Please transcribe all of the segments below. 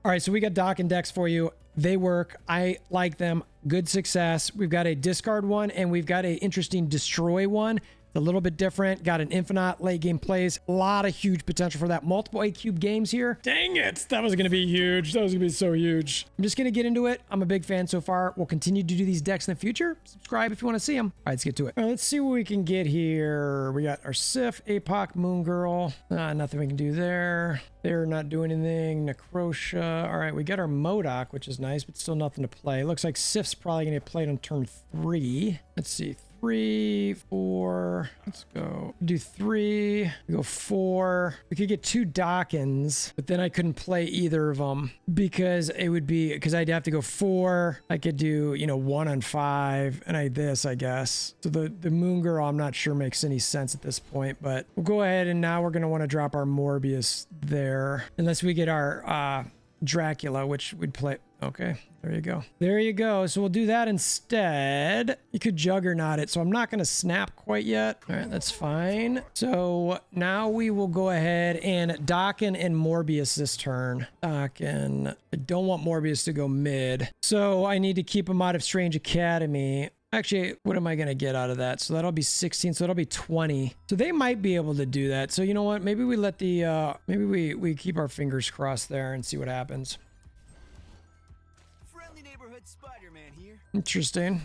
All right, so we got Daken decks for you. They work. I like them. Good success. We've got a discard one and we've got a interesting destroy one. A little bit different. Got an INFINAUT late game plays. A lot of huge potential for that. Multiple A-cube games here. Dang it. That was going to be huge. That was going to be so huge. I'm just going to get into it. I'm a big fan so far. We'll continue to do these decks in the future. Subscribe if you want to see them. All right, let's get to it. All right, let's see what we can get here. We got our Sif, APOC, Moongirl. Nothing we can do there. They're not doing anything. Necrotia. All right, we got our Modok, which is nice, but still nothing to play. Looks like Sif's probably going to get played on turn 3. Let's see. 3, 4. Let's go. Do 3. We go 4. We could get 2 Dakens, but then I couldn't play either of them because it would be because I'd have to go 4. I could do, you know, 1 on 5, and I guess. So the Moongirl, I'm not sure makes any sense at this point, but we'll go ahead and now we're gonna want to drop our Morbius there, unless we get our Dracula, which we'd play. Okay, there you go. There you go. So we'll do that instead. You could Juggernaut it, so I'm not going to snap quite yet. All right, that's fine. So now we will go ahead and Daken and Morbius this turn. Daken. I don't want Morbius to go mid, so I need to keep him out of Strange Academy. Actually, what am I going to get out of that? So that'll be 16. So that'll be 20. So they might be able to do that. So you know what? Maybe we let the, maybe we keep our fingers crossed there and see what happens. Friendly neighborhood Spider-Man here. Interesting.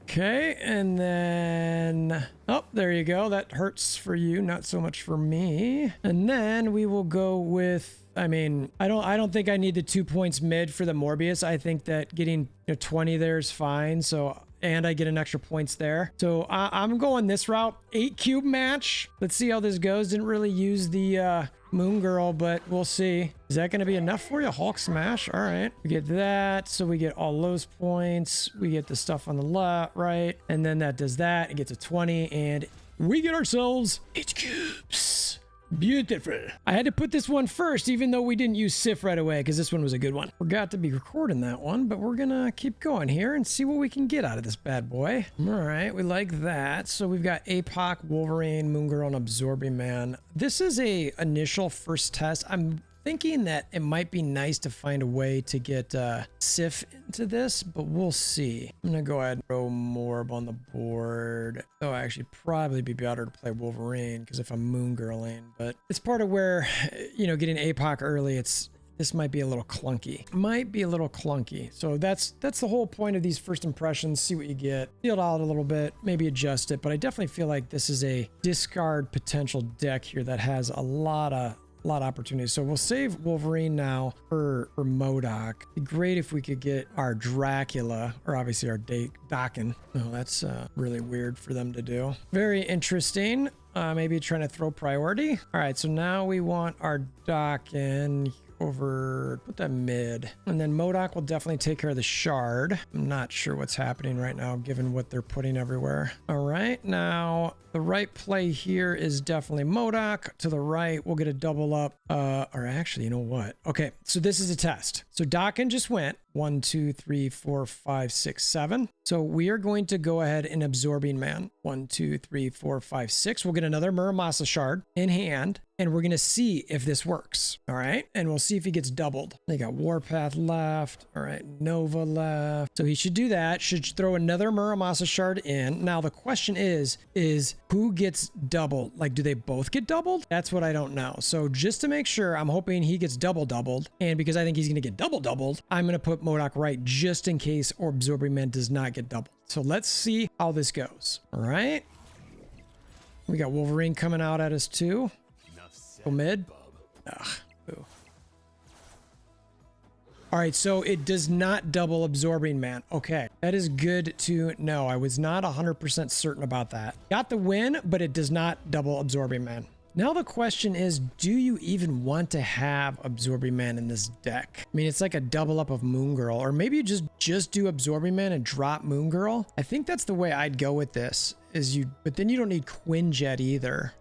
Okay, and then, oh, there you go. That hurts for you, not so much for me. And then we will go with, I mean, I don't think I need the 2 points mid for the Morbius. I think that getting 20 there is fine. So, and I get an extra points there. So I'm going this route. 8-cube match. Let's see how this goes. Didn't really use the Moongirl, but we'll see. Is that going to be enough for you? Hulk smash. All right. We get that. So we get all those points. We get the stuff on the left, right? And then that does that. It gets a 20 and we get ourselves 8 cubes. Beautiful. I had to put this one first, even though we didn't use Sif right away, because this one was a good one. Forgot to be recording that one, but we're gonna keep going here and see what we can get out of this bad boy. All right, we like that. So we've got APOC, Wolverine, Moongirl, and Absorbing Man. This is a initial first test. I'm thinking that it might be nice to find a way to get Sif into this, but we'll see. I'm gonna go ahead and throw Morb on the board. Oh, actually probably be better to play Wolverine because if I'm Moongirling, but it's part of where, you know, getting APOC early, this might be a little clunky. Might be a little clunky. So that's the whole point of these first impressions. See what you get. Feel it out a little bit, maybe adjust it, but I definitely feel like this is a discard potential deck here that has a lot of opportunities. So we'll save Wolverine now for Modok. It'd be great if we could get our Dracula, or obviously our Daken. No, that's really weird for them to do. Very interesting. Maybe trying to throw priority. All right, so now we want our Daken over, put that mid, and then Modok will definitely take care of the shard. I'm not sure what's happening right now given what they're putting everywhere. All right, now the right play here is definitely Modok. To the right, we'll get a double up, or actually, you know what? Okay, so this is a test. So Daken just went 1, 2, 3, 4, 5, 6, 7. So we are going to go ahead and Absorbing Man. 1, 2, 3, 4, 5, 6. We'll get another Muramasa shard in hand, and we're going to see if this works. All right, and we'll see if he gets doubled. They got Warpath left. All right, Nova left. So he should do that. Should throw another Muramasa shard in. Now the question is who gets doubled? Like, do they both get doubled? That's what I don't know. So just to make sure, I'm hoping he gets doubled. And because I think he's going to get doubled, I'm going to put Modok right just in case, or Absorbing Man does not get doubled. So let's see how this goes. All right. We got Wolverine coming out at us too. Go mid. Ugh. Boo. All right, so it does not double Absorbing Man. Okay, that is good to know. I was not 100% certain about that. Got the win, but it does not double Absorbing Man. Now the question is, do you even want to have Absorbing Man in this deck? I mean, it's like a double up of Moongirl, or maybe you just do Absorbing Man and drop Moongirl. I think that's the way I'd go with this, but then you don't need Quinjet either.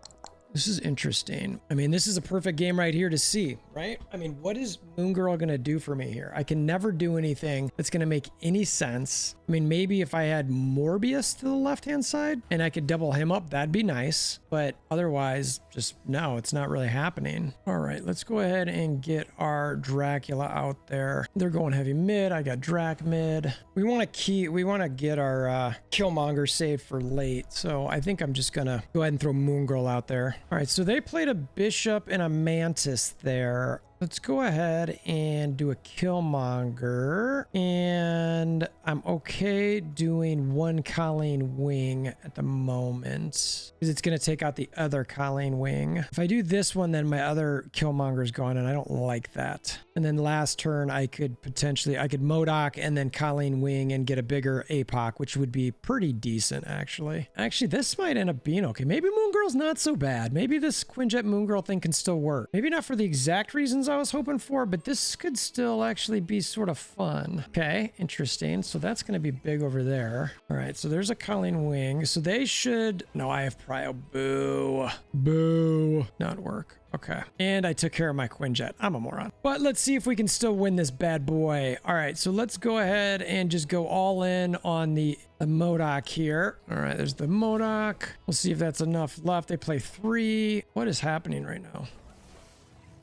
This is interesting. I mean, this is a perfect game right here to see, right? I mean, what is Moongirl gonna do for me here? I can never do anything that's gonna make any sense. I mean, maybe if I had Morbius to the left-hand side and I could double him up, that'd be nice. But otherwise, just no, it's not really happening. All right, let's go ahead and get our Dracula out there. They're going heavy mid. I got Drac mid. We want to get our Killmonger saved for late. So I think I'm just gonna go ahead and throw Moongirl out there. All right, so they played a Bishop and a Mantis there. Let's go ahead and do a Killmonger, and I'm okay doing one Colleen Wing at the moment because it's going to take out the other Colleen Wing. If I do this one, then my other Killmonger's gone, and I don't like that. And then last turn, I could MODOK and then Colleen Wing and get a bigger APOC, which would be pretty decent, actually. Actually, this might end up being okay. Maybe Moongirl's not so bad. Maybe this Quinjet Moongirl thing can still work. Maybe not for the exact reasons I was hoping for, but this could still actually be sort of fun. Okay, interesting. So that's going to be big over there. All right, so there's a Colleen Wing. So they should... No, I have Prio. Boo. Boo. Not work. Okay. And I took care of my Quinjet. I'm a moron. But let's see if we can still win this bad boy. All right, so let's go ahead and just go all in on the MODOK here. All right, there's the MODOK. We'll see if that's enough left. They play 3. What is happening right now?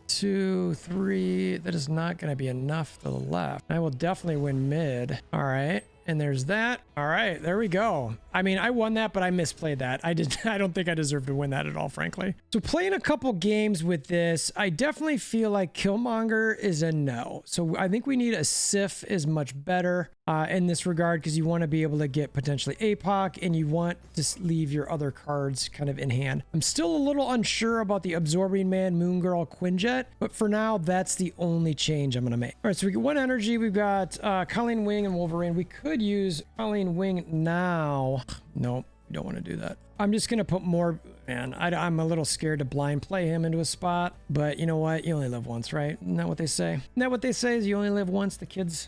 2, 3. That is not going to be enough to the left. I will definitely win mid. All right. And there's that. All right, there we go. I mean, I won that, but I misplayed that. I don't think I deserved to win that at all, frankly. So playing a couple games with this, I definitely feel like Killmonger is a no. So I think we need a Sif is much better in this regard, because you want to be able to get potentially APOC and you want to leave your other cards kind of in hand. I'm still a little unsure about the Absorbing Man, Moongirl, Quinjet, but for now, that's the only change I'm going to make. All right, so we get 1 energy. We've got Colleen Wing and Wolverine. We could use Colleen Wing now. Nope, we don't want to do that. I'm just going to put more... Man, I'm a little scared to blind play him into a spot, but you know what? You only live once, right? Isn't that what they say? Isn't that what they say is you only live once?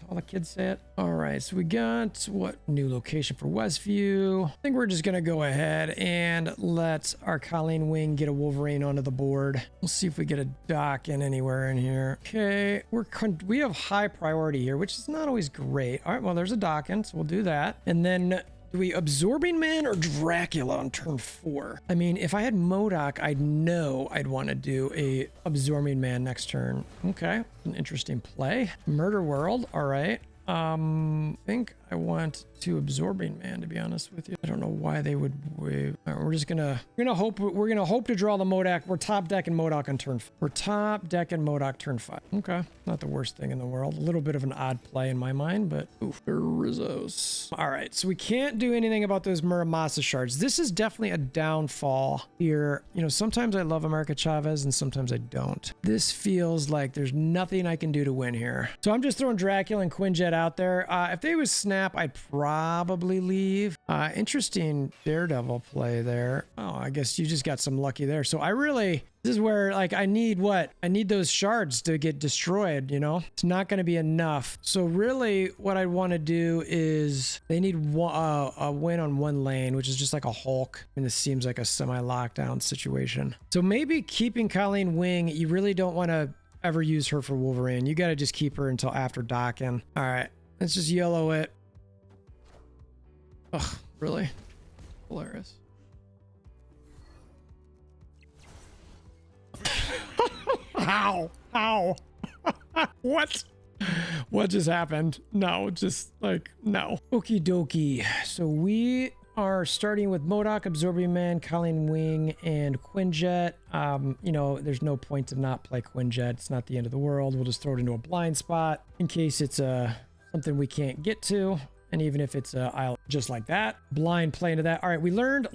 All the kids say it. All right, so we got what new location for Westview. I think we're just going to go ahead and let our Colleen Wing get a Wolverine onto the board. We'll see if we get a Daken anywhere in here. Okay, we have high priority here, which is not always great. All right, well, there's a Daken, so we'll do that. And then... do we Absorbing Man or Dracula on turn 4? I mean, if I had MODOK, I'd know I'd want to do a Absorbing Man next turn. Okay, an interesting play. Murder World, all right. I think I want to Absorbing Man, to be honest with you. I don't know why they would waive. All right, we're gonna hope to draw the MODOK. We're top deck and MODOK on turn 5. We're top deck and MODOK turn 5. Okay, not the worst thing in the world. A little bit of an odd play in my mind, but oof, Rizzos. All right, so we can't do anything about those Muramasa shards. This is definitely a downfall here. You know, sometimes I love America Chavez and sometimes I don't. This feels like there's nothing I can do to win here. So I'm just throwing Dracula and Quinjet out there. If they was Snap, I'd probably leave. Interesting Daredevil play there. Oh, I guess you just got some lucky there. So this is where, like, I need those shards to get destroyed, you know? It's not going to be enough. So really what I want to do is they need a win on 1 lane, which is just like a Hulk. I mean, this seems like a semi-lockdown situation. So maybe keeping Colleen Wing, you really don't want to ever use her for Wolverine. You got to just keep her until after Daken. All right, let's just yellow it. Ugh, really? Hilarious. How? What? What just happened? No, just like, no. Okie dokie. So we are starting with MODOK, Absorbing Man, Colleen Wing, and Quinjet. You know, there's no point to not play Quinjet. It's not the end of the world. We'll just throw it into a blind spot in case it's something we can't get to. And even if it's I'll just like that, blind play into that. All right, we learned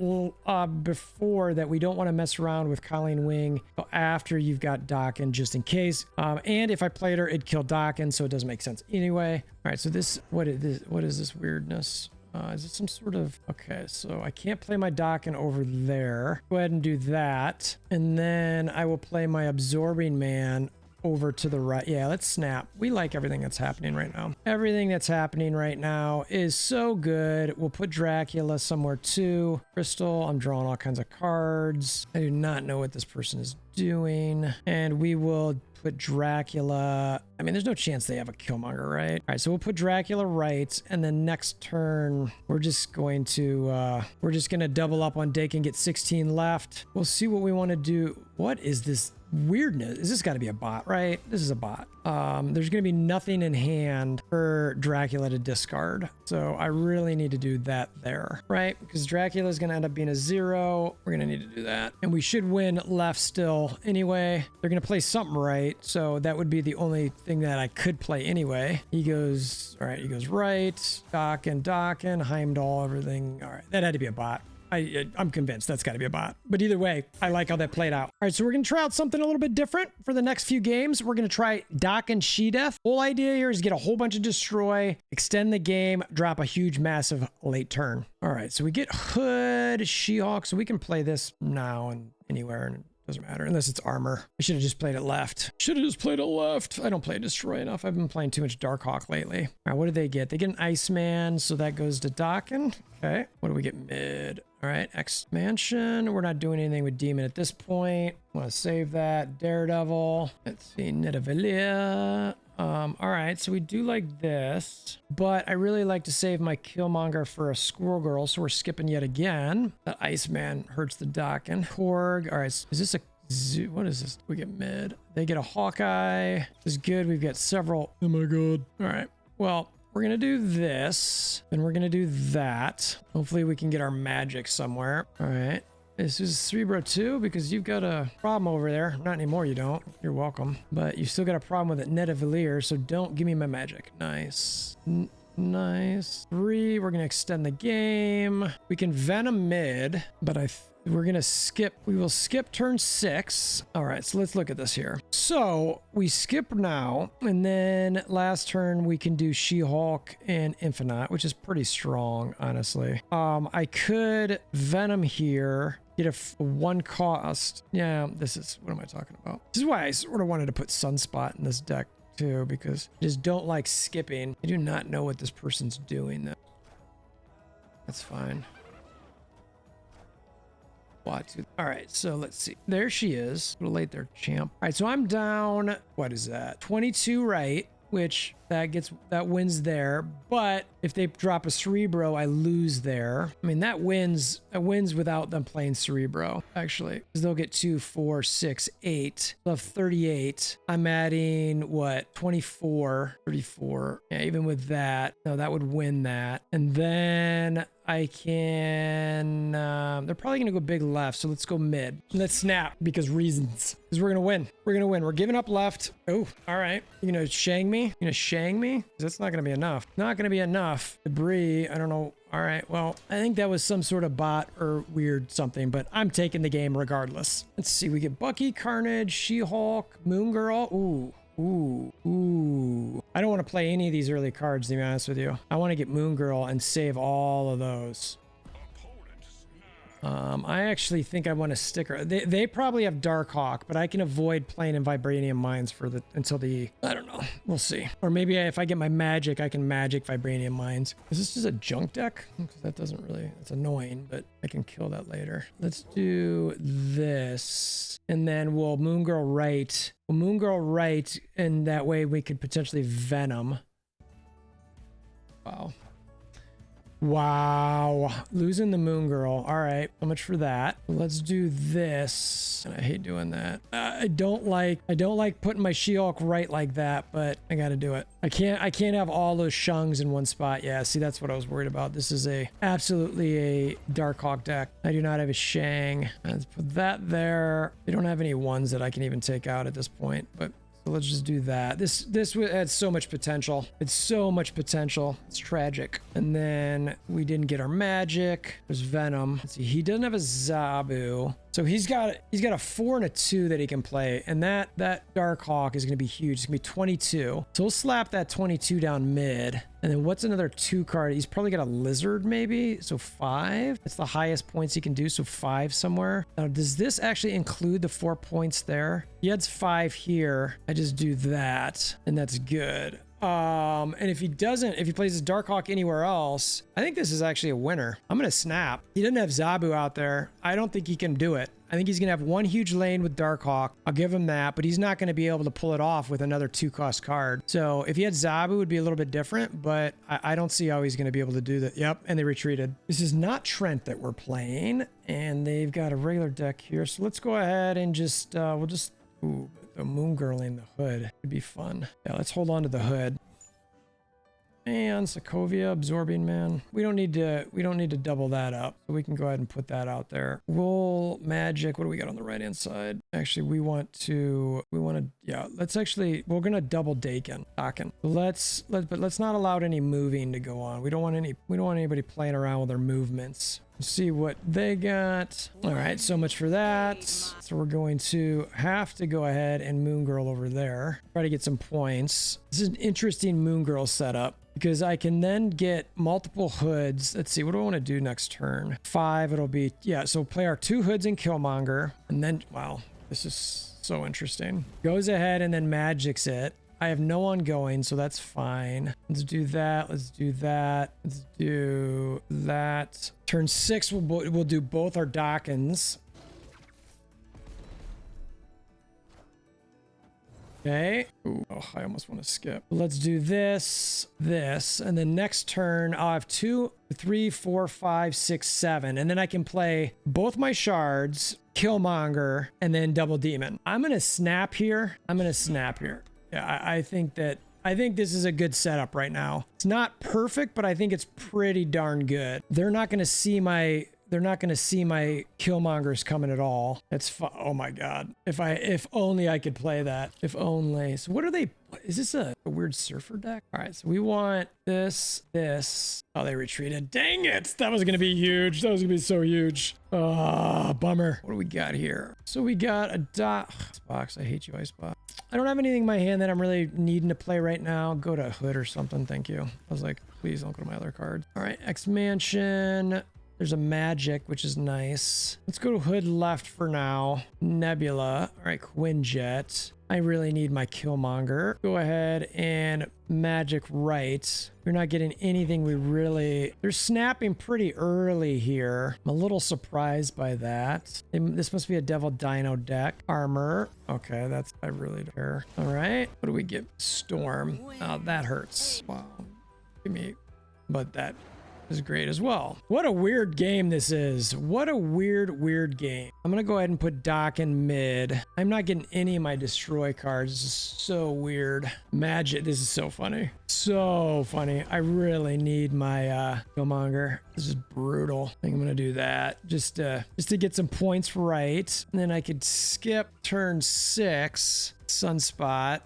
before that we don't want to mess around with Colleen Wing after you've got Daken, just in case. And if I played her, it'd kill Daken, so it doesn't make sense anyway. All right, so what is this weirdness? Is it some sort of... Okay, so I can't play my Daken over there. Go ahead and do that. And then I will play my Absorbing Man over to the right. Yeah, let's snap. We like everything that's happening right now. Everything that's happening right now is so good. We'll put Dracula somewhere too. Crystal, I'm drawing all kinds of cards. I do not know what this person is doing. And we will put Dracula. I mean, there's no chance they have a Killmonger, right? All right, so we'll put Dracula right, and then next turn we're just gonna double up on Daken, get 16 left. We'll see what we want to do. What is this weirdness? Is this got to be a bot, right? This is a bot. There's gonna be nothing in hand for Dracula to discard, so I really need to do that there, right? Because Dracula is gonna end up being a 0. We're gonna need to do that, and we should win left still anyway. They're gonna play something right, so that would be the only thing that I could play anyway. He goes, all right, he goes right. Daken, Heimdall, everything. All right, that had to be a bot. I'm convinced that's got to be a bot. But either way, I like how that played out. All right, so we're going to try out something a little bit different for the next few games. We're going to try Daken She-Death. Whole idea here is get a whole bunch of destroy, extend the game, drop a huge, massive late turn. All right, so we get Hood, She-Hulk, so we can play this now and anywhere, and doesn't matter unless it's armor. I should have just played it left. Should have just played it left. I don't play Destroy enough. I've been playing too much Darkhawk lately. All right, what do they get? They get an Iceman, so that goes to Daken. Okay, what do we get mid? All right, expansion. We're not doing anything with Demon at this point. Want to save that. Daredevil. Let's see, Nidavellir. All right, so we do like this, but I really like to save my Killmonger for a Squirrel Girl, so we're skipping yet again. That Iceman hurts the Daken. Korg. All right, is this a zoo? What is this? We get mid. They get a Hawkeye. This is good. We've got several. Oh my god. All right, well, we're gonna do this, and we're gonna do that. Hopefully we can get our magic somewhere. All right. This is Cerebro 2 because you've got a problem over there. Not anymore, you don't. You're welcome. But you still got a problem with it. Nidavellir, so don't give me my magic. Nice. Nice. 3, we're going to extend the game. We can Venom mid, but we're going to skip. We will skip turn 6. All right, so let's look at this here. So we skip now, and then last turn we can do She-Hulk and INFINAUT, which is pretty strong, honestly. I could Venom here. Get a 1 cost. Yeah, this is, what am I talking about? This is why I sort of wanted to put Sunspot in this deck too, because I just don't like skipping. I do not know what this person's doing though. That's fine. What? All right, so let's see. There she is. A little late there, champ. All right, so I'm down, what is that? 22 right, which that wins there. But if they drop a Cerebro, I lose there. I mean, that wins without them playing Cerebro, actually, because they'll get 2, 4, 6, 8. They'll have 38. I'm adding what, 24, 34. Yeah, even with that, no, that would win that. And then I can, they're probably gonna go big left, so let's go mid. Let's snap, because reasons. Because we're gonna win. We're gonna win. We're giving up left. Oh, all right. You're gonna shang me? You're gonna shang me? That's not gonna be enough. Not gonna be enough. Debris, I don't know. All right, well, I think that was some sort of bot or weird something, but I'm taking the game regardless. Let's see, we get Bucky, Carnage, She-Hulk, Moongirl. Ooh. Ooh. I don't want to play any of these early cards, to be honest with you. I want to get Moongirl and save all of those. I actually think I want to stick her. They probably have Darkhawk, but I can avoid playing in Vibranium Mines until the, I don't know. We'll see. Or maybe if I get my magic, I can magic Vibranium Mines. Is this just a junk deck? Because that doesn't really, it's annoying, but I can kill that later. Let's do this. And then we'll Moongirl right. We'll Moongirl right, and that way we could potentially Venom. Wow. Wow, losing the Moongirl. All right, so much for that. Let's do this. And I hate doing that. I don't like putting my She-Hulk right like that, but I got to do it. I can't have all those Shungs in one spot. Yeah, see, that's what I was worried about. This is absolutely a Darkhawk deck. I do not have a Shang. Let's put that there. They don't have any ones that I can even take out at this point, but let's just do that. This had so much potential. It's so much potential. It's tragic. And then we didn't get our magic. There's Venom. Let's see. He doesn't have a Zabu. So he's got a 4 and a 2 that he can play. And that Darkhawk is going to be huge. It's going to be 22. So we'll slap that 22 down mid. And then what's another 2 card? He's probably got a lizard maybe. So 5. That's the highest points he can do. So 5 somewhere. Now, does this actually include the 4 points there? He adds 5 here. I just do that and that's good. And if he doesn't, if he plays his Darkhawk anywhere else, I think this is actually a winner. I'm going to snap. He doesn't have Zabu out there. I don't think he can do it. I think he's going to have one huge lane with Darkhawk. I'll give him that, but he's not going to be able to pull it off with another 2-cost card. So if he had Zabu, it would be a little bit different, but I don't see how he's going to be able to do that. Yep, and they retreated. This is not Trent that we're playing, and they've got a regular deck here. So let's go ahead and just, we'll just, ooh, the Moongirl in the hood would be fun. Yeah, let's hold on to the hood. And Sokovia, Absorbing Man. We don't need to double that up. So we can go ahead and put that out there. Roll Magic. What do we got on the right hand side? Actually, yeah, we're gonna double Daken. But let's not allow any moving to go on. We don't want anybody playing around with their movements. See what they got. All right, so much for that. So we're going to have to go ahead and Moongirl over there. Try to get some points. This is an interesting Moongirl setup because I can then get multiple hoods. Let's see, what do I want to do next turn? 5, it'll be, yeah, so play our 2 hoods in Killmonger. And then, wow, this is so interesting. Goes ahead and then magics it. I have no ongoing, so that's fine. Let's do that. Let's do that. Let's do that. Turn 6, we'll do both our Dakens. Okay. Ooh, oh, I almost want to skip. Let's do this, and then next turn I'll have 2, 3, 4, 5, 6, 7, and then I can play both my shards, Killmonger, and then double demon. I'm gonna snap here. Yeah, I think this is a good setup right now. It's not perfect, but I think it's pretty darn good. They're not going to see my Killmongers coming at all. Oh my God. If only I could play that. If only. So what are they? Is this a weird surfer deck? All right, so we want this. Oh, they retreated. Dang it. That was going to be huge. That was going to be so huge. Oh, bummer. What do we got here? So we got a Icebox. I hate you, Icebox. I don't have anything in my hand that I'm really needing to play right now. Go to Hood or something. Thank you. I was like, please don't go to my other cards. All right, X-Mansion. There's a magic, which is nice. Let's go to Hood left for now. Nebula. All right, Quinjet. I really need my Killmonger. Go ahead and magic right. You're not getting anything they're snapping pretty early here. I'm a little surprised by that. This must be a Devil Dino deck. Armor. Okay, I really don't care. All right, what do we get? Storm. Oh, that hurts. Wow. But that is great as well. What a weird game this is. What a weird game. I'm gonna go ahead and put Daken mid. I'm not getting any of my destroy cards. This is so weird. Magic. This is so funny. So funny. I really need my Killmonger. This is brutal. I think I'm gonna do that just to get some points right. And then I could skip turn 6. Sunspot.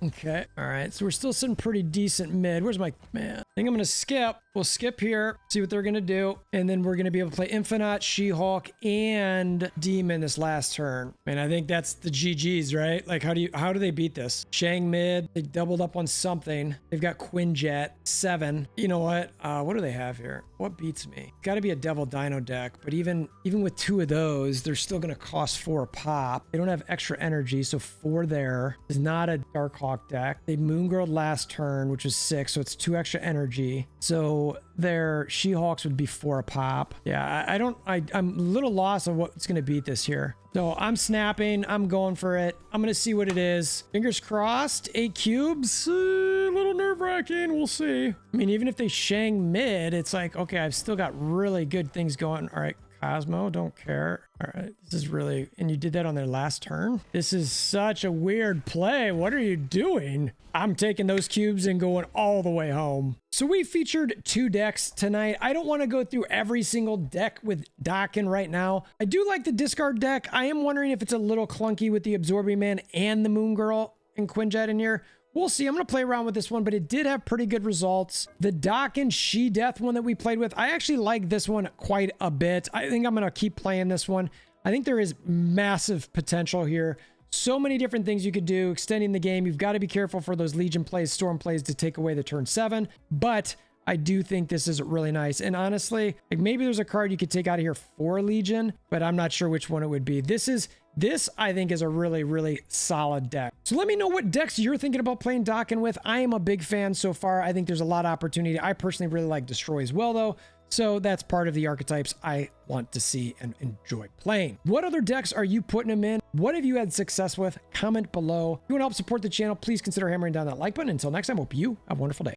Okay. All right. So we're still sitting pretty decent mid. Where's my man? I think I'm going to skip. We'll skip here, see what they're going to do. And then we're going to be able to play INFINAUT, She-Hulk, and Demon this last turn. Man, I think that's the GG's, right? Like, how do they beat this? Shang mid. They doubled up on something. They've got Quinjet, 7. You know what? What do they have here? What beats me? Got to be a Devil Dino deck. But even with 2 of those, they're still going to cost 4 a pop. They don't have extra energy, so 4 there is not a Darkhawk deck. They Moongirled last turn, which is 6, so it's 2 extra energy. So their She-Hulks would be 4 a pop. Yeah, I'm a little lost on what's going to beat this here. So I'm snapping. I'm going for it. I'm going to see what it is. Fingers crossed. 8 cubes. A little nerve-wracking. We'll see. I mean, even if they Shang mid, it's like, okay, I've still got really good things going. All right, Cosmo, don't care. All right, this is really, and you did that on their last turn? This is such a weird play. What are you doing? I'm taking those cubes and going all the way home. So we featured 2 decks tonight. I don't want to go through every single deck with Daken right now. I do like the discard deck. I am wondering if it's a little clunky with the Absorbing Man and the Moongirl and Quinjet in here. We'll see. I'm going to play around with this one, but it did have pretty good results. The Daken She-Death one that we played with, I actually like this one quite a bit. I think I'm going to keep playing this one. I think there is massive potential here So many different things you could do extending the game. You've got to be careful for those Legion plays, Storm plays to take away the turn 7, but I do think this is really nice. And honestly, like maybe there's a card you could take out of here for Legion, but I'm not sure which one it would be. This I think is a really, really solid deck. So let me know what decks you're thinking about playing Daken with. I am a big fan so far. I think there's a lot of opportunity. I personally really like Destroy as well though. So that's part of the archetypes I want to see and enjoy playing. What other decks are you putting them in? What have you had success with? Comment below. If you want to help support the channel, please consider hammering down that like button. Until next time, hope you have a wonderful day.